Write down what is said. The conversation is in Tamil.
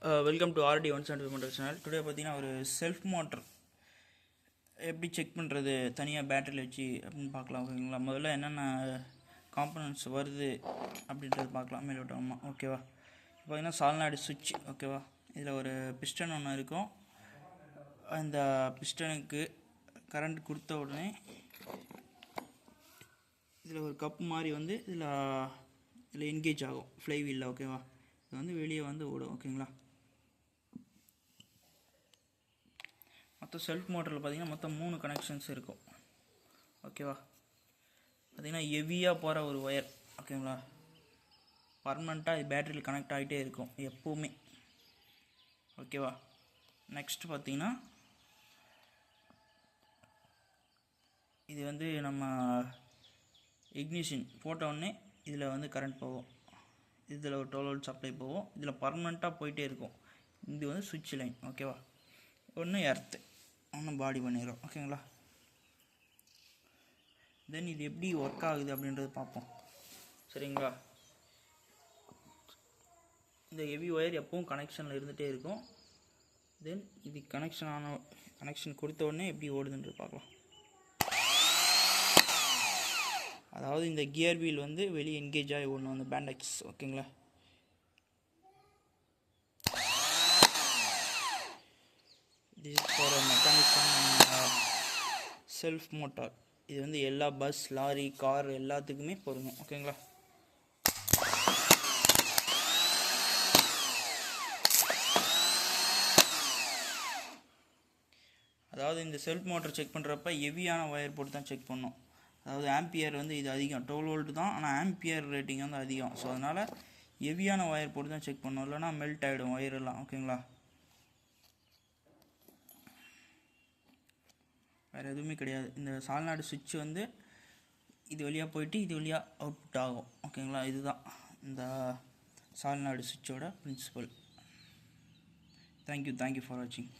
Welcome to RT 175 motor channel. Today பார்த்தீங்கன்னா ஒரு செல்ஃப் மோட்டர் எப்படி செக் பண்ணுறது தனியாக பேட்டரியில் வச்சு அப்படின்னு பார்க்கலாம். ஓகேங்களா? முதல்ல என்னென்ன காம்பனன்ட்ஸ் வருது அப்படின்றது பார்க்கலாம் மேலோட்டமாக. ஓகேவா? இப்போ பார்த்தீங்கன்னா சால்னாய்டு சுவிட்ச். ஓகேவா? இதில் ஒரு பிஸ்டன் ஒன்று இருக்கும். அந்த பிஸ்டனுக்கு கரண்ட் கொடுத்த உடனே இதில் ஒரு கப் மாதிரி வந்து இதில் என்கேஜ் ஆகும் ஃப்ளைவீலில். ஓகேவா? இது வந்து வெளியே வந்து ஓடும். ஓகேங்களா? மொத்தம் செல்ஃப் மோட்டரில் பார்த்தீங்கன்னா மொத்தம் 3 கனெக்ஷன்ஸ் இருக்கும். ஓகேவா? பார்த்தீங்கன்னா ஹெவியாக போகிற ஒரு ஒயர். ஓகேங்களா? பர்மனெண்ட்டாக இது பேட்டரியில் கனெக்ட் ஆகிட்டே இருக்கும் எப்போவுமே. ஓகேவா? நெக்ஸ்ட் பார்த்தீங்கன்னா இது வந்து நம்ம இக்னிஷன் போட்டோடனே இதில் வந்து கரண்ட் போகும். இதில் ஒரு 12 வோல்ட் சப்ளை போகும். இதில் பர்மனெண்ட்டாக போயிட்டே இருக்கும். இது வந்து சுவிட்ச் லைன். ஓகேவா? ஒன்று எர்த்து, ஒன்று பாடி பண்ணிடும். ஓகேங்களா? தென் இது எப்படி ஒர்க் ஆகுது அப்படின்றது பார்ப்போம். சரிங்களா? இந்த ஹெவி ஒயர் எப்பவும் கனெக்ஷனில் இருந்துகிட்டே இருக்கும். தென் இது கனெக்ஷன் கொடுத்த உடனே எப்படி ஓடுதுன்றது பார்க்கலாம். அதாவது இந்த கியர் வீல் வந்து வெளியே என்கேஜ் ஆகி ஓடணும், அந்த பேண்டெக்ஸ். ஓகேங்களா? this is for a mechanism self motor. இது வந்து எல்லா பஸ், லாரி, கார் எல்லாத்துக்குமே பொருந்தும். ஓகேங்களா? அதாவது இந்த செல்ஃப் மோட்டர் செக் பண்ணுறப்ப ஹெவியான ஒயர் போட்டு தான் செக் பண்ணோம். அதாவது ஆம்பியர் வந்து இது அதிகம், 12 வோல்ட் தான், ஆனால் ஆம்பியர் ரேட்டிங் வந்து அதிகம். ஸோ அதனால் ஹெவியான ஒயர் போட்டு தான் செக் பண்ணோம், இல்லைனா மெல்ட் ஆகிடும் ஒயரெல்லாம். ஓகேங்களா? வேறு எதுவுமே கிடையாது. இந்த சால்னாய்டு சுவிட்ச் வந்து இது வழியாக போயிட்டு இது வழியாக அவுட்புட் ஆகும். ஓகேங்களா? இதுதான் இந்த சால்னாய்டு சுவிட்சோட பிரின்சிபல். தேங்க்யூ ஃபார் வாட்சிங்.